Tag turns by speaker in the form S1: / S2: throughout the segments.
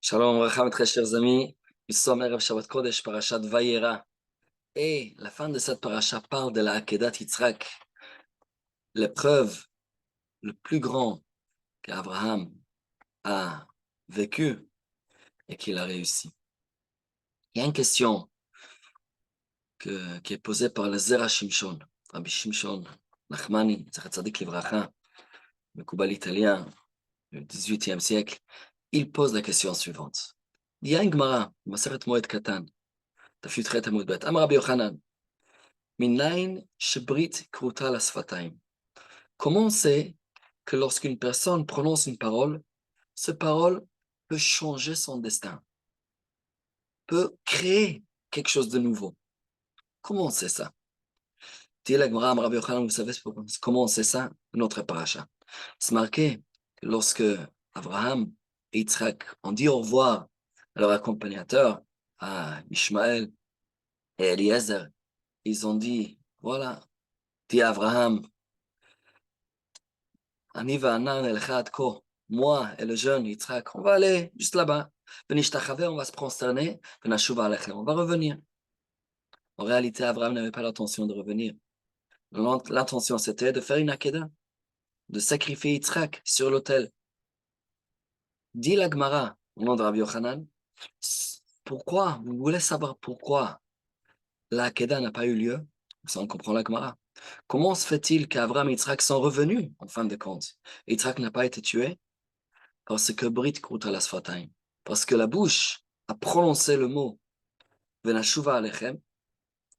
S1: Shalom, Racham, très chers amis. Nous sommes Erev Shabbat Kodesh, Parashat Vayera. Et la fin de cette parasha parle de la Akedat Yitzhak, l'épreuve le plus grand qu'Abraham a vécu et qu'il a réussi. Il y a une question qui est posée par le Zera Shimshon, Rabbi Shimshon Nachmani, Zecher Tzadik Livracha, le Koubal italien du XVIIIe siècle. Il pose la question suivante. Il y a une Gemara, Maseret Moed Katan, Tafyut Chet Amud Bet, Amar Rabbi Yochanan, Minayin shebrit kruta la sfataim. Comment c'est que lorsqu'une personne prononce une parole, cette parole peut changer son destin, peut créer quelque chose de nouveau? Comment on sait ça? Dit la Gemara, Rabbi Yochanan, vous savez comment on sait ça? Notre paracha. C'est marqué que lorsque Abraham et Yitzhak ont dit au revoir à leur accompagnateur, à Ishmaël et Eliezer, ils ont dit, voilà, dit Abraham, Ani va'anan el ko. Moi et le jeune Yitzhak, on va aller juste là-bas. On va se prosterner. On va revenir. En réalité, Abraham n'avait pas l'intention de revenir. L'intention, c'était de faire une akeda, de sacrifier Yitzhak sur l'autel. Dit la Gemara, au nom de Rabbi Yochanan, pourquoi, vous voulez savoir pourquoi la akeda n'a pas eu lieu? Ça, on comprend la Gemara. Comment se fait-il qu'Abraham et Yitzhak sont revenus, en fin de compte? Yitzhak n'a pas été tué? Parce que Brit Kruta la Sfataim, parce que la bouche a prononcé le mot Venashuva Alechem.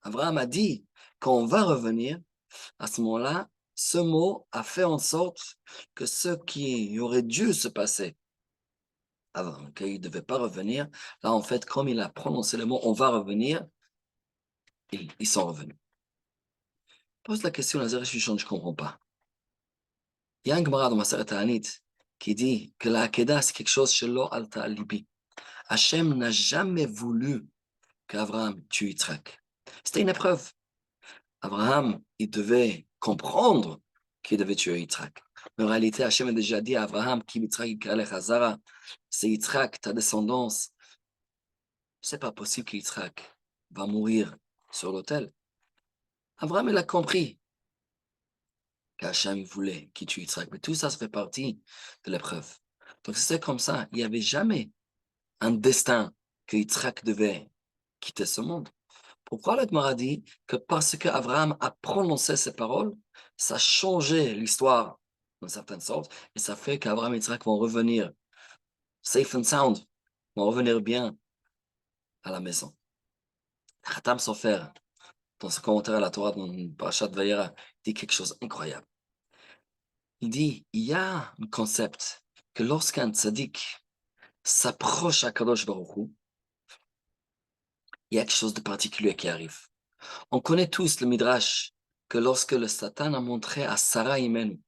S1: Abraham a dit quand on va revenir, à ce moment-là, ce mot a fait en sorte que ce qui aurait dû se passer avant qu'il ne devait pas revenir, là en fait, comme il a prononcé le mot on va revenir, ils sont revenus. Pose la question à Zereshishon, je ne comprends pas. Il y a un Gemara dans Maseret Ta'anit qui dit que la Hakeda c'est quelque chose chez lo alta alibi. Hachem n'a jamais voulu qu'Abraham tue Yitzhak. C'était une épreuve. Abraham, il devait comprendre qu'il devait tuer Yitzhak. Mais en réalité, Hachem a déjà dit à Abraham, Ki Yitzhak Hazara, c'est Yitzhak, ta descendance. C'est pas possible que Yitzhak va mourir sur l'autel. Abraham, il a compris qu'Hachem voulait qu'il tue Yitzhak. Mais tout ça, ça fait partie de l'épreuve. Donc c'est comme ça. Il n'y avait jamais un destin que Yitzhak devait quitter ce monde. Pourquoi la Gemara dit que parce qu'Abraham a prononcé ces paroles, ça a changé l'histoire d'une certaine sorte, et ça fait qu'Abraham et Yitzhak vont revenir safe and sound, vont revenir bien à la maison. Khatam Sofer, dans ce commentaire à la Torah, dans Parashat Vayera, dit quelque chose d'incroyable. Il dit, il y a un concept que lorsqu'un tzaddik s'approche à Kadosh Baruch Hu, il y a quelque chose de particulier qui arrive. On connaît tous le Midrash que lorsque le Satan a montré à Sarah Imenu,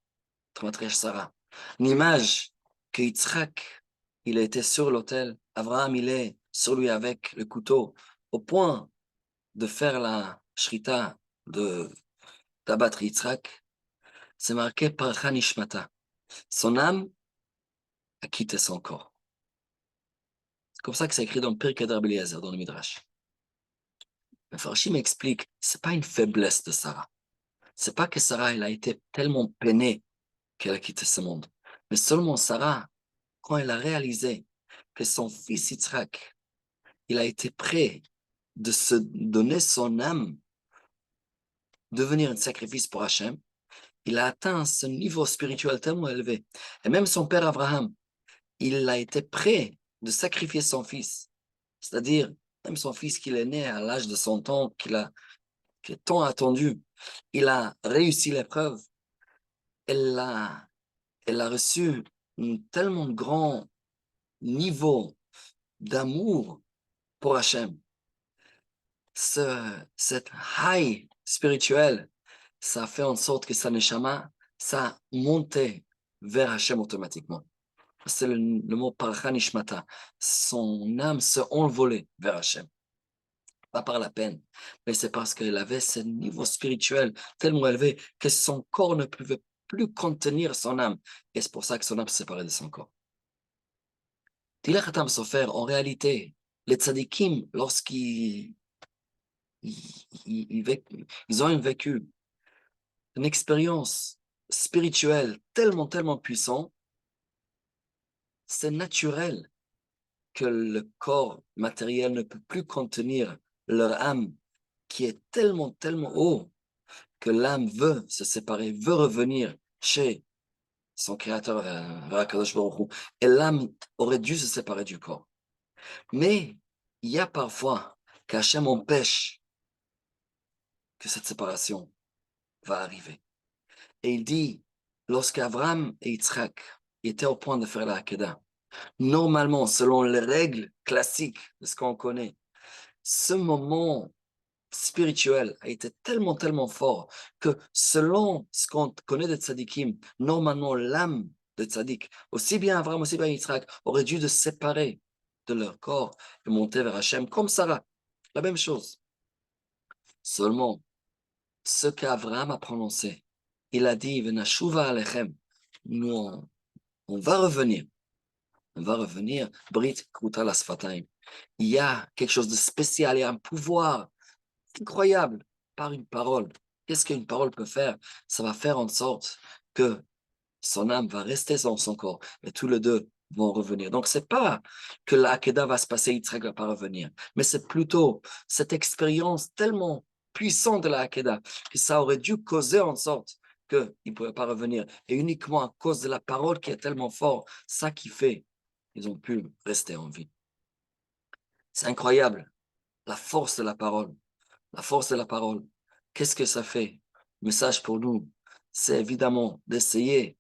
S1: Sarah, une image que Yitzhak, il a été sur l'autel, Abraham, il est sur lui avec le couteau, au point de faire la shrita, d'abattre Yitzhak, c'est marqué par Hanishmata. Son âme a quitté son corps. C'est comme ça que c'est écrit dans le Pirkei d'Rabbi Eliezer, dans le Midrash. Mais Farshim explique, c'est pas une faiblesse de Sarah. C'est pas que Sarah, elle a été tellement peinée qu'elle a quitté ce monde. Mais seulement Sarah, quand elle a réalisé que son fils Yitzhak, il a été prêt de se donner son âme, devenir un sacrifice pour Hachem, il a atteint ce niveau spirituel tellement élevé. Et même son père Abraham, il a été prêt de sacrifier son fils. C'est-à-dire, même son fils qu'il est né à l'âge de 100 ans, qui est tant attendu, il a réussi l'épreuve. Elle a, elle a reçu un tellement grand niveau d'amour pour Hachem. Cette high spirituelle, ça fait en sorte que sa neshama, ça montait vers Hachem automatiquement. C'est le mot parachanishmata. Son âme se envolait vers Hachem. Pas par la peine, mais c'est parce qu'elle avait ce niveau spirituel tellement élevé que son corps ne pouvait plus contenir son âme. Et c'est pour ça que son âme se séparait de son corps. Tilach Hatam Sofer, en réalité, les tzadikim, lorsqu'ils ils ont vécu une expérience spirituelle tellement puissante, c'est naturel que le corps matériel ne peut plus contenir leur âme qui est tellement haut que l'âme veut se séparer, veut revenir chez son créateur, vers Akadosh Baruch Hu. Et l'âme aurait dû se séparer du corps. Mais il y a parfois qu'Hachem empêche que cette séparation va arriver. Et il dit, lorsqu'Abraham et Yitzhak étaient au point de faire la Hakeda, normalement, selon les règles classiques de ce qu'on connaît, ce moment spirituel a été tellement fort que selon ce qu'on connaît des tzadikim, normalement l'âme de tzadik, aussi bien Abraham, aussi bien Yitzhak, aurait dû se séparer de leur corps et monter vers Hachem comme Sarah. La même chose. Seulement, ce qu'Abraham a prononcé, il a dit, Venashuva alechem, nous on va revenir. On va revenir, Brit Kruta Lasfataim. Il y a quelque chose de spécial, il y a un pouvoir incroyable par une parole. Qu'est-ce qu'une parole peut faire? Ça va faire en sorte que son âme va rester dans son corps et tous les deux vont revenir. Donc, c'est pas que l'Akeda va se passer, Yitzhak va pas revenir, mais c'est plutôt cette expérience tellement puissante de l'Akeda que ça aurait dû causer en sorte qu'il ne pouvait pas revenir. Et uniquement à cause de la parole qui est tellement forte, ça qui fait qu'ils ont pu rester en vie. C'est incroyable, la force de la parole. La force de la parole. Qu'est-ce que ça fait? Message pour nous, c'est évidemment d'essayer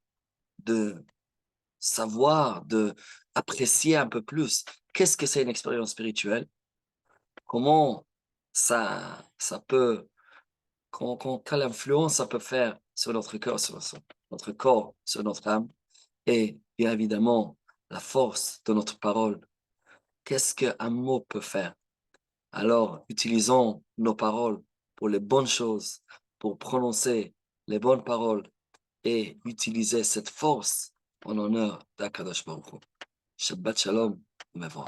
S1: de savoir, de apprécier un peu plus qu'est-ce que c'est une expérience spirituelle, comment ça peut, quelle influence ça peut faire sur notre corps, sur notre corps, sur notre âme, et bien évidemment la force de notre parole. Qu'est-ce qu'un mot peut faire? Alors, utilisons nos paroles pour les bonnes choses, pour prononcer les bonnes paroles et utiliser cette force en honneur d'Akadosh Baruch Hu. Shabbat Shalom, Mevorach.